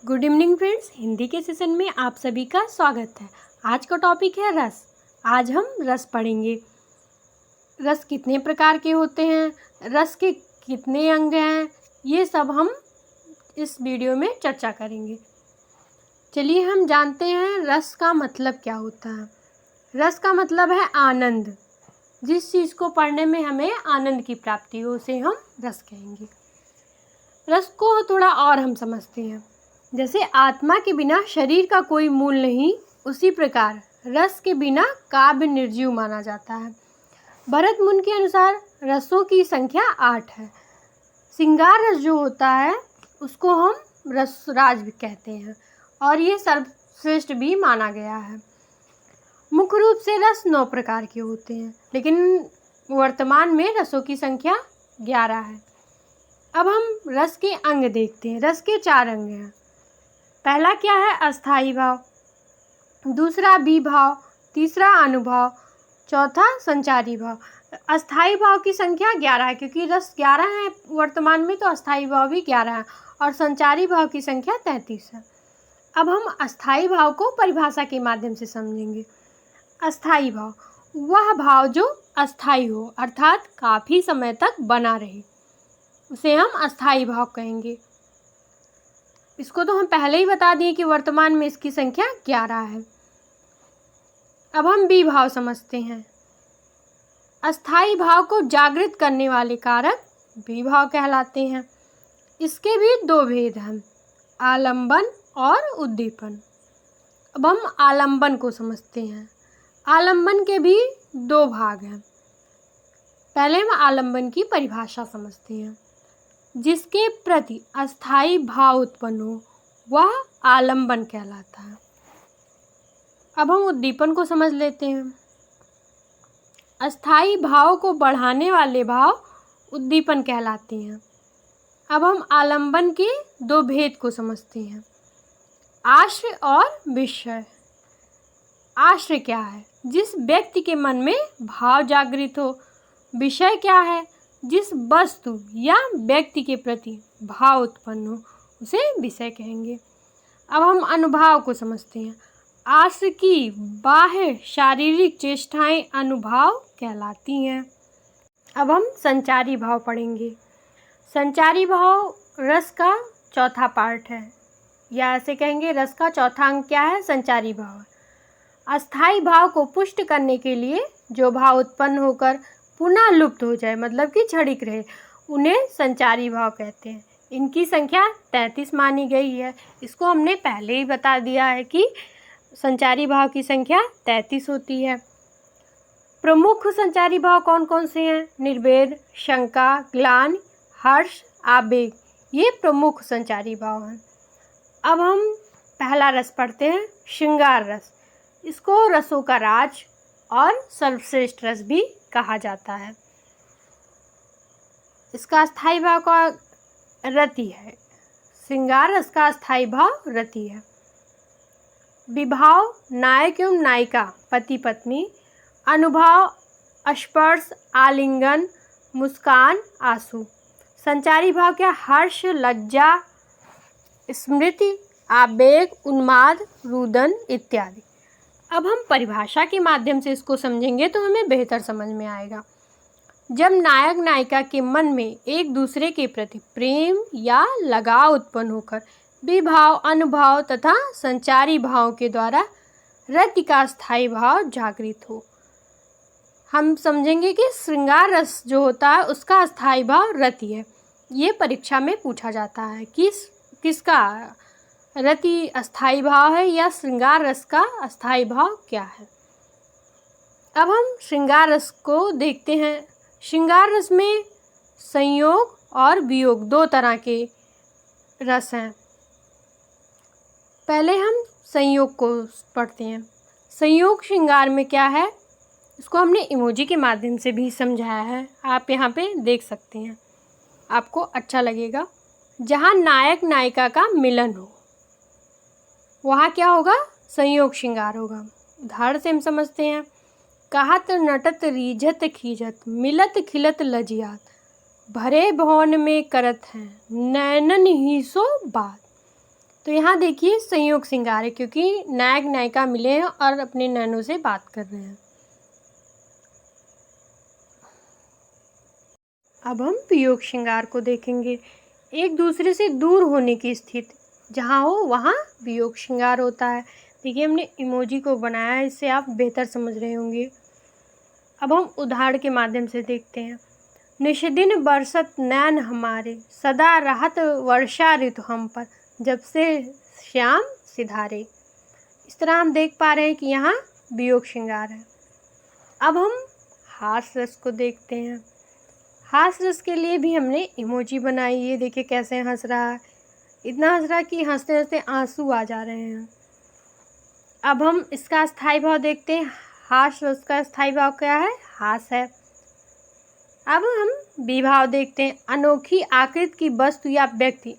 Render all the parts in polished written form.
Good evening friends, Hindi के session में आप सभी का स्वागत है। आज का टॉपिक है रस। आज हम रस पढ़ेंगे। रस कितने प्रकार के होते हैं, रस के कितने अंग हैं, ये सब हम इस वीडियो में चर्चा करेंगे। चलिए हम जानते हैं रस का मतलब क्या होता है। रस का मतलब है आनंद। जिस चीज़ को पढ़ने में हमें आनंद की प्राप्ति हो उसे हम रस कहेंगे। रस को थोड़ा और हम समझते हैं। जैसे आत्मा के बिना शरीर का कोई मूल नहीं, उसी प्रकार रस के बिना काव्य निर्जीव माना जाता है। भरत मुनि के अनुसार रसों की संख्या 8 है। श्रृंगार रस जो होता है उसको हम रसराज भी कहते हैं और ये सर्वश्रेष्ठ भी माना गया है। मुख्य रूप से रस 9 प्रकार के होते हैं, लेकिन वर्तमान में रसों की संख्या 11 है। अब हम रस के अंग देखते हैं। रस के 4 अंग हैं। पहला क्या है? अस्थाई भाव, दूसरा विभाव, तीसरा अनुभव, चौथा संचारी भाव। अस्थाई भाव की संख्या 11 है, क्योंकि रस 11 है वर्तमान में, तो अस्थाई भाव भी 11 है और संचारी भाव की संख्या 33 है। अब हम अस्थाई भाव को परिभाषा के माध्यम से समझेंगे। अस्थाई भाव वह भाव जो अस्थाई हो, अर्थात काफ़ी समय तक बना रहे, उसे हम अस्थाई भाव कहेंगे। इसको तो हम पहले ही बता दिए कि वर्तमान में इसकी संख्या 11 है। अब हम विभाव समझते हैं। अस्थाई भाव को जागृत करने वाले कारक विभाव कहलाते हैं। इसके भी 2 भेद हैं, आलंबन और उद्दीपन। अब हम आलंबन को समझते हैं। आलंबन के भी 2 भाग हैं। पहले हम आलंबन की परिभाषा समझते हैं। जिसके प्रति अस्थाई भाव उत्पन्न हो वह आलंबन कहलाता है। अब हम उद्दीपन को समझ लेते हैं। अस्थाई भाव को बढ़ाने वाले भाव उद्दीपन कहलाते हैं। अब हम आलंबन के 2 भेद को समझते हैं, आश्रय और विषय। आश्रय क्या है? जिस व्यक्ति के मन में भाव जागृत हो। विषय क्या है? जिस वस्तु या व्यक्ति के प्रति भाव उत्पन्न हो उसे विषय कहेंगे। अब हम अनुभाव को समझते हैं। आश्रय की बाह्य शारीरिक चेष्टाएं अनुभाव कहलाती हैं। अब हम संचारी भाव पढ़ेंगे। संचारी भाव रस का चौथा पार्ट है, या ऐसे कहेंगे रस का चौथा अंग क्या है? संचारी भाव। अस्थाई भाव को पुष्ट करने के लिए जो भाव उत्पन्न होकर पुनः लुप्त हो जाए, मतलब कि क्षणिक रहे, उन्हें संचारी भाव कहते हैं। इनकी संख्या 33 मानी गई है। इसको हमने पहले ही बता दिया है कि संचारी भाव की संख्या 33 होती है। प्रमुख संचारी भाव कौन कौन से हैं? निर्वेद, शंका, ग्लानि, हर्ष, आवेग, ये प्रमुख संचारी भाव हैं। अब हम पहला रस पढ़ते हैं, श्रृंगार रस। इसको रसों का राज और सर्वश्रेष्ठ रस भी कहा जाता है। इसका अस्थाई भाव का रति है। श्रृंगार रस का अस्थाई भाव रति है। विभाव नायक एवं नायिका, पति पत्नी। अनुभव स्पर्श, आलिंगन, मुस्कान, आंसू। संचारी भाव क्या? हर्ष, लज्जा, स्मृति, आवेग, उन्माद, रुदन इत्यादि। अब हम परिभाषा के माध्यम से इसको समझेंगे तो हमें बेहतर समझ में आएगा। जब नायक नायिका के मन में एक दूसरे के प्रति प्रेम या लगाव उत्पन्न होकर विभाव, अनुभव तथा संचारी भाव के द्वारा रति का स्थायी भाव जागृत हो। हम समझेंगे कि श्रृंगार रस जो होता है उसका स्थायी भाव रति है। ये परीक्षा में पूछा जाता है कि किसका रति अस्थाई भाव है या श्रृंगार रस का अस्थाई भाव क्या है। अब हम श्रृंगार रस को देखते हैं। श्रृंगार रस में संयोग और वियोग 2 तरह के रस हैं। पहले हम संयोग को पढ़ते हैं। संयोग श्रृंगार में क्या है, इसको हमने इमोजी के माध्यम से भी समझाया है, आप यहाँ पे देख सकते हैं, आपको अच्छा लगेगा। जहाँ नायक नायिका का मिलन हो वहाँ क्या होगा? संयोग श्रृंगार होगा। उदाहरण से हम समझते हैं। कहत नटत रीझत खींचत, मिलत खिलत लजियात, भरे भवन में करत हैं, नैनन ही सो बात। तो यहाँ देखिए संयोग श्रृंगार है, क्योंकि नायक नायिका मिले हैं और अपने नैनों से बात कर रहे हैं। अब हम वियोग श्रृंगार को देखेंगे। एक दूसरे से दूर होने की स्थिति, जहाँ हो वहाँ वियोग श्रृंगार होता है। देखिए हमने इमोजी को बनाया है, इससे आप बेहतर समझ रहे होंगे। अब हम उदाहरण के माध्यम से देखते हैं। निष्दिन बरसत नैन हमारे, सदा रहत वर्षा ऋतु हम पर, जब से श्याम सिधारे। इस तरह हम देख पा रहे हैं कि यहाँ वियोग श्रृंगार है। अब हम हास रस को देखते हैं। हास रस के लिए भी हमने इमोजी बनाई। ये देखिए कैसे हंस रहा है, इतना हंस रहा है कि हंसते हंसते आंसू आ जा रहे हैं। अब हम इसका स्थायी भाव देखते हैं। हास रस का स्थायी भाव क्या है? हास है। अब हम विभाव देखते हैं। अनोखी आकृति की वस्तु या व्यक्ति।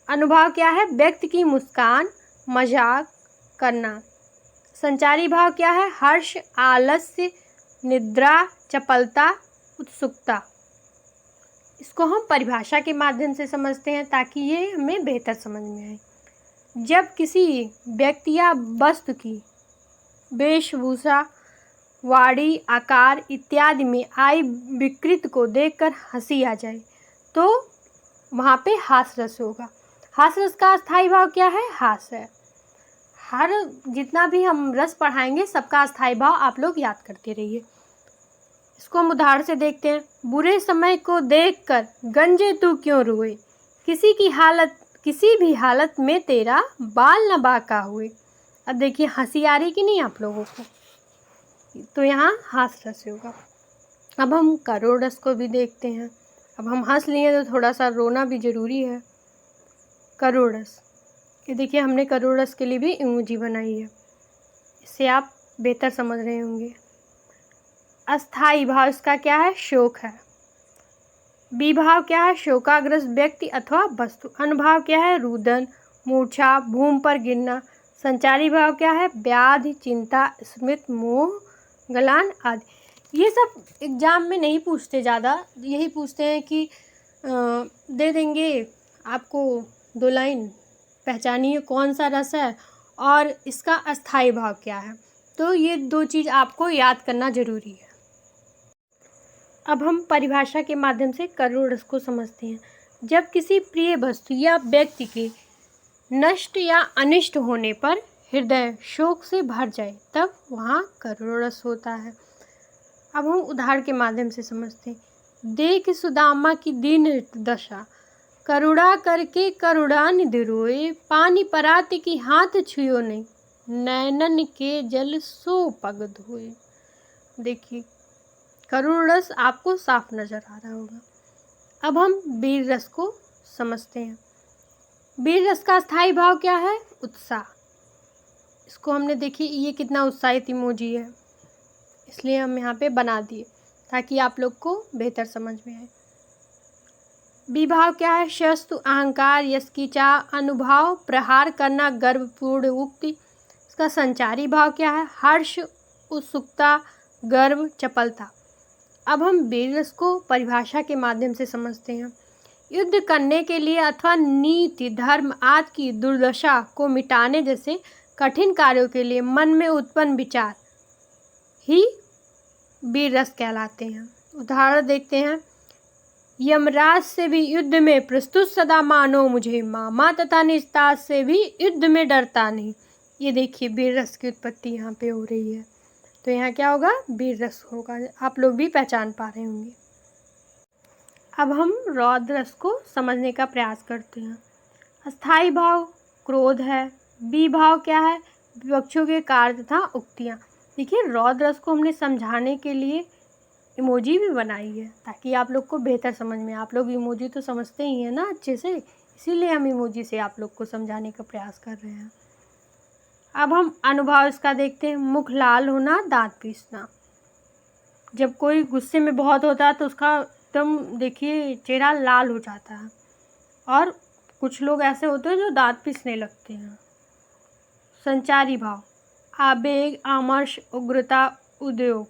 अनुभाव क्या है? व्यक्ति की मुस्कान, मजाक करना। संचारी भाव क्या है? हर्ष, आलस्य, निद्रा, चपलता, उत्सुकता। इसको हम परिभाषा के माध्यम से समझते हैं ताकि ये हमें बेहतर समझ में आए। जब किसी व्यक्ति या वस्तु की वेशभूषा, वाणी, आकार इत्यादि में आई विकृति को देखकर हंसी आ जाए तो वहाँ पे हास रस होगा। हास रस का स्थायी भाव क्या है? हास है। हर जितना भी हम रस पढ़ाएंगे सबका स्थायी भाव आप लोग याद करते रहिए। इसको हम उदाहरण से देखते हैं। बुरे समय को देखकर गंजे तू क्यों रोए, किसी भी हालत में तेरा बाल न बाका हुए। अब देखिए हंसी आ रही कि नहीं आप लोगों को? तो यहाँ हास रस होगा। अब हम करुण रस को भी देखते हैं। अब हम हंस लिए तो थोड़ा सा रोना भी जरूरी है। करुण रस, ये देखिए हमने करुण रस के लिए भी इमोजी बनाई है, इससे आप बेहतर समझ रहे होंगे। अस्थाई भाव इसका क्या है? शोक है। विभाव क्या है? शोकाग्रस्त व्यक्ति अथवा वस्तु। अनुभाव क्या है? रुदन, मूर्छा, भूमि पर गिरना। संचारी भाव क्या है? व्याधि, चिंता, स्मृत, मोह, गलान आदि। ये सब एग्जाम में नहीं पूछते ज़्यादा, यही पूछते हैं कि दे देंगे आपको 2 लाइन, पहचानिए कौन सा रस है और इसका अस्थाई भाव क्या है। तो ये 2 चीज़ आपको याद करना ज़रूरी है। अब हम परिभाषा के माध्यम से करुण रस को समझते हैं। जब किसी प्रिय वस्तु या व्यक्ति के नष्ट या अनिष्ट होने पर हृदय शोक से भर जाए तब वहाँ करुण रस होता है। अब हम उदाहरण के माध्यम से समझते हैं। देख सुदामा की दीन दशा, करुणा करके करुणानिधि रोए, पानी परात की हाथ छुयो नहीं, नैनन के जल सो पग धोए। देखिए करुण रस आपको साफ नजर आ रहा होगा। अब हम वीर रस को समझते हैं। वीर रस का स्थायी भाव क्या है? उत्साह। इसको हमने देखिए ये कितना उत्साहित इमोजी है, इसलिए हम यहाँ पे बना दिए ताकि आप लोग को बेहतर समझ में आए। विभाव क्या है? शस्तु, अहंकार, यश की चाह, अनुभाव, प्रहार करना, गर्वपूर्ण उक्ति। इसका संचारी भाव क्या है? हर्ष, उत्सुकता, गर्व, चपलता। अब हम वीर रस को परिभाषा के माध्यम से समझते हैं। युद्ध करने के लिए अथवा नीति, धर्म आदि की दुर्दशा को मिटाने जैसे कठिन कार्यों के लिए मन में उत्पन्न विचार ही वीर रस कहलाते हैं। उदाहरण देखते हैं। यमराज से भी युद्ध में प्रस्तुत सदा मानो मुझे, मामा तथा निस्तार से भी युद्ध में डरता नहीं। ये देखिए वीर रस की उत्पत्ति यहाँ पे हो रही है। तो यहाँ क्या होगा? वीर रस होगा। आप लोग भी पहचान पा रहे होंगे। अब हम रौद्र रस को समझने का प्रयास करते हैं। अस्थाई भाव क्रोध है। विभाव क्या है? विपक्षों के कार्य तथा उक्तियाँ। देखिए रौद्र रस को हमने समझाने के लिए इमोजी भी बनाई है ताकि आप लोग को बेहतर समझ में। आप लोग इमोजी तो समझते ही हैं ना अच्छे से, इसीलिए हम इमोजी से आप लोग को समझाने का प्रयास कर रहे हैं। अब हम अनुभाव इसका देखते हैं। मुख लाल होना, दांत पीसना। जब कोई गुस्से में बहुत होता है तो उसका एकदम देखिए चेहरा लाल हो जाता है, और कुछ लोग ऐसे होते हैं जो दांत पीसने लगते हैं। संचारी भाव आवेग, आमर्ष, उग्रता, उद्योग।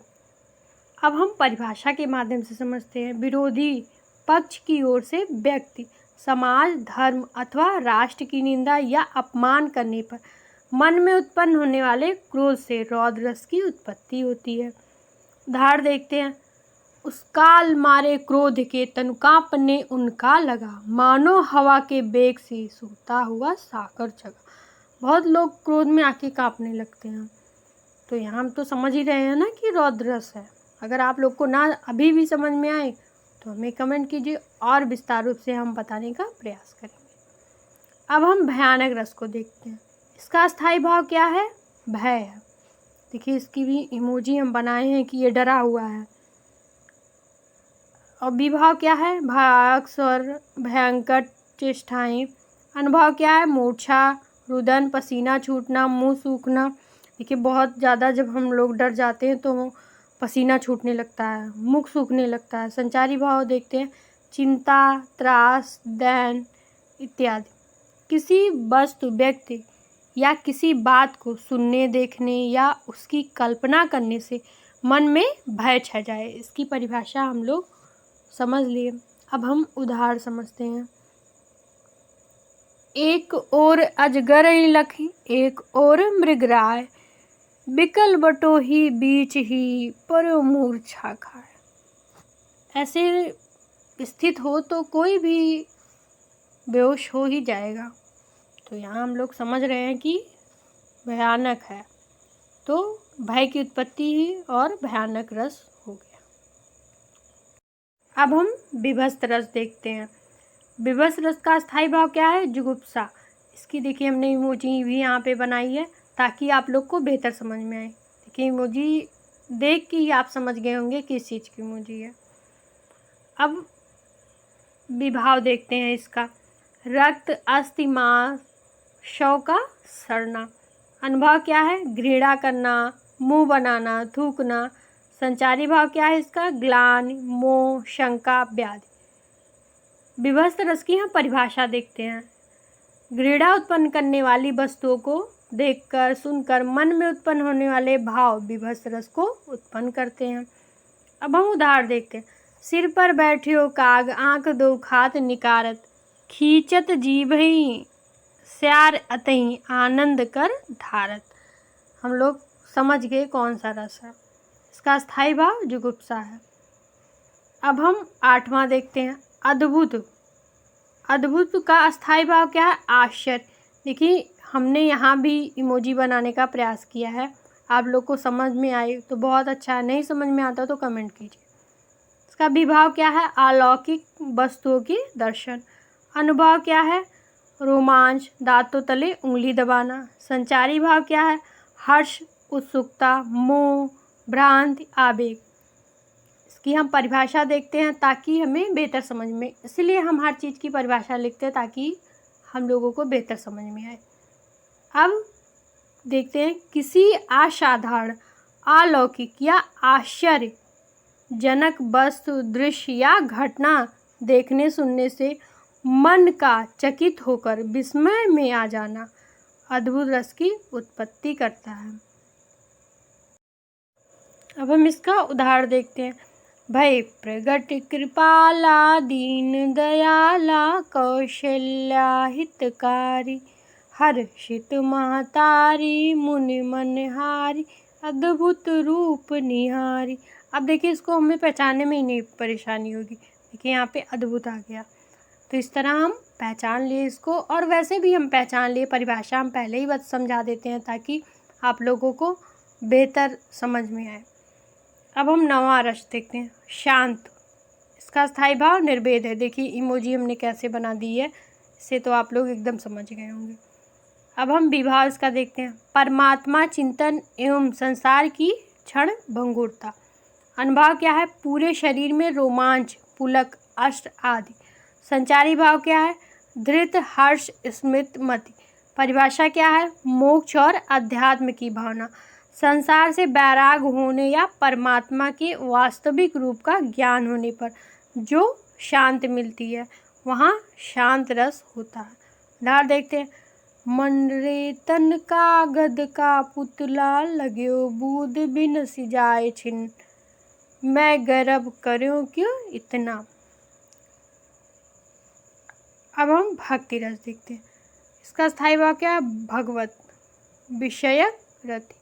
अब हम परिभाषा के माध्यम से समझते हैं। विरोधी पक्ष की ओर से व्यक्ति, समाज, धर्म अथवा राष्ट्र की निंदा या अपमान करने पर मन में उत्पन्न होने वाले क्रोध से रौद्र रस की उत्पत्ति होती है। उदाहरण देखते हैं। उस काल मारे क्रोध के तन कांपने उनका लगा, मानो हवा के बेग से सूखता हुआ सागर जगा। बहुत लोग क्रोध में आके कांपने लगते हैं। तो यहाँ हम तो समझ ही रहे हैं ना कि रौद्र रस है। अगर आप लोग को ना अभी भी समझ में आए तो हमें कमेंट कीजिए और विस्तार रूप से हम बताने का प्रयास करेंगे। अब हम भयानक रस को देखते हैं। इसका स्थायी भाव क्या है? भय है। देखिए, इसकी भी इमोजी हम बनाए हैं कि ये डरा हुआ है। और विभाव क्या है? भाग, स्वर, भयंकर चेष्टाएं। अनुभव क्या है? मूर्छा, रुदन, पसीना छूटना, मुंह सूखना। देखिए, बहुत ज़्यादा जब हम लोग डर जाते हैं तो पसीना छूटने लगता है, मुख सूखने लगता है। संचारी भाव देखते हैं। चिंता, त्रास, दैन इत्यादि। किसी वस्तु, व्यक्ति या किसी बात को सुनने, देखने या उसकी कल्पना करने से मन में भय छा जाए, इसकी परिभाषा हम लोग समझ लिए। अब हम उदाहरण समझते हैं। एक और अजगर लखी, एक और मृगराय, बिकल बटो ही बीच ही पर मूर्छा खाए। ऐसे स्थित हो तो कोई भी बेहोश हो ही जाएगा। तो यहाँ हम लोग समझ रहे हैं कि भयानक है, तो भय की उत्पत्ति ही और भयानक रस हो गया। अब हम विभत्स रस देखते हैं। विभत्स रस का स्थायी भाव क्या है? जुगुप्सा। इसकी देखिए हमने इमोजी भी यहाँ पे बनाई है ताकि आप लोग को बेहतर समझ में आए। देखिए, इमोजी देख के ही आप समझ गए होंगे किस चीज़ की इमोजी है। अब विभाव देखते हैं इसका। रक्त, अस्थि, मांस, शव का सड़ना। अनुभव क्या है? घृणा करना, मुंह बनाना, थूकना। संचारी भाव क्या है इसका? ग्लानि, मोह, शंका, व्याधि। विभत्स रस की हम परिभाषा देखते हैं। घृणा उत्पन्न करने वाली वस्तुओं को देखकर, सुनकर मन में उत्पन्न होने वाले भाव विभत्स रस को उत्पन्न करते हैं। अब हम उदाहरण देखते हैं। सिर पर बैठियो काग, आंख दो खात निकारत, खींचत जीभहि स्यार अतहि आनंद कर धारत। हम लोग समझ गए कौन सा रस है। इसका स्थायी भाव जुगुप्सा है। अब हम 8वां देखते हैं। अद्भुत। अद्भुत का स्थायी भाव क्या है? आश्चर्य। देखिए, हमने यहाँ भी इमोजी बनाने का प्रयास किया है। आप लोग को समझ में आए तो बहुत अच्छा है, नहीं समझ में आता तो कमेंट कीजिए। इसका विभाव क्या है? अलौकिक वस्तुओं की दर्शन। अनुभव क्या है? रोमांच, दांतों तले उंगली दबाना। संचारी भाव क्या है? हर्ष, उत्सुकता, मोह, भ्रांति, आवेग। इसकी हम परिभाषा देखते हैं ताकि हमें बेहतर समझ में, इसलिए हम हर चीज़ की परिभाषा लिखते हैं ताकि हम लोगों को बेहतर समझ में आए। अब देखते हैं। किसी असाधारण, अलौकिक या आश्चर्यजनक वस्तु, दृश्य या घटना देखने, सुनने से मन का चकित होकर विस्मय में आ जाना अद्भुत रस की उत्पत्ति करता है। अब हम इसका उदाहरण देखते हैं। भय प्रगट कृपाला, दीन दयाला, कौशल्या हितकारी, हर्षित महतारी, मुनि मनहारी, अद्भुत रूप निहारी। अब देखिए, इसको हमें पहचानने में ही नहीं परेशानी होगी। देखिए, यहाँ पे अद्भुत आ गया। तो इस तरह हम पहचान लिए इसको, और वैसे भी हम पहचान लिए। परिभाषा हम पहले ही बस समझा देते हैं ताकि आप लोगों को बेहतर समझ में आए। अब हम 9वां रस देखते हैं। शांत। इसका स्थायी भाव निर्भेद है। देखिए, इमोजी हमने कैसे बना दी है, इससे तो आप लोग एकदम समझ गए होंगे। अब हम विभाव इसका देखते हैं। परमात्मा चिंतन एवं संसार की क्षण भंगुरता। अनुभव क्या है? पूरे शरीर में रोमांच, पुलक, अष्ट आदि। संचारी भाव क्या है? धृत, हर्ष, स्मृत, मति। परिभाषा क्या है? मोक्ष और अध्यात्म की भावना। संसार से वैराग होने या परमात्मा के वास्तविक रूप का ज्ञान होने पर जो शांति मिलती है, वहाँ शांत रस होता है। उदाहरण देखते हैं। मनरे तन का गद का पुतला, लग्यो बूद बिन सिजाए छिन, मैं गर्व करूं क्यों इतना। अब हम भक्ति रस देखते हैं। इसका स्थायी भाव क्या है? भगवत विषयक रति।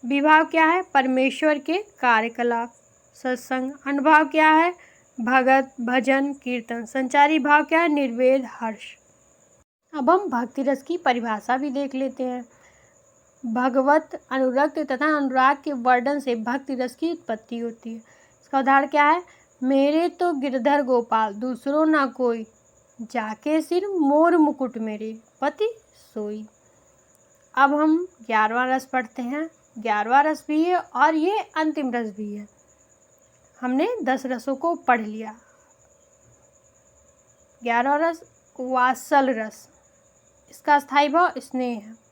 विभाव क्या है? परमेश्वर के कार्यकलाप सत्संग। अनुभाव क्या है? भगत भजन कीर्तन। संचारी भाव क्या है? निर्वेद हर्ष। अब हम भक्ति रस की परिभाषा भी देख लेते हैं। भगवत अनुरक्त तथा अनुराग के वर्णन से भक्ति रस की उत्पत्ति होती है। इसका उदाहरण क्या है? मेरे तो गिरधर गोपाल दूसरो ना कोई, जाके सिर मोर मुकुट मेरे पति सोई। अब हम 11वां रस पढ़ते हैं। 11वां रस भी है और ये अंतिम रस भी है। हमने 10 रसों को पढ़ लिया। 11वां रस वात्सल रस। इसका स्थायी भाव स्नेह है।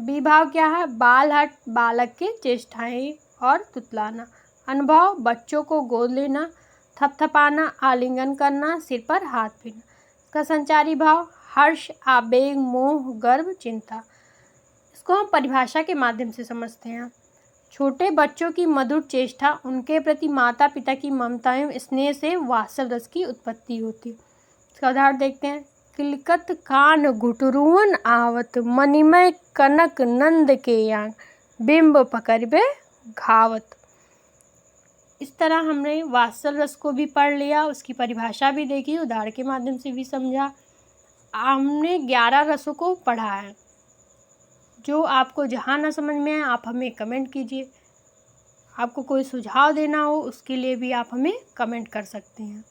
विभाव क्या है? बाल हट बालक के चेष्टाएं और तुतलाना। अनुभव बच्चों को गोद लेना, थपथपाना, आलिंगन करना, सिर पर हाथ फेरना। इसका संचारी भाव हर्ष, आवेग, मोह, गर्व, चिंता। इसको हम परिभाषा के माध्यम से समझते हैं। छोटे बच्चों की मधुर चेष्टा, उनके प्रति माता पिता की ममता एवं स्नेह से वात्सल रस की उत्पत्ति होती है। इसका उदाहरण देखते हैं। किलकत कान घुटरुअन आवत, मणिमय कनक नंद के यांग, बिंब पकड़बे घावत। इस तरह हमने वात्सल रस को भी पढ़ लिया, उसकी परिभाषा भी देखी, उदाहरण के माध्यम से भी समझा। हमने 11 रसों को पढ़ा है। जो आपको जहाँ ना समझ में आए आप हमें कमेंट कीजिए। आपको कोई सुझाव देना हो उसके लिए भी आप हमें कमेंट कर सकते हैं।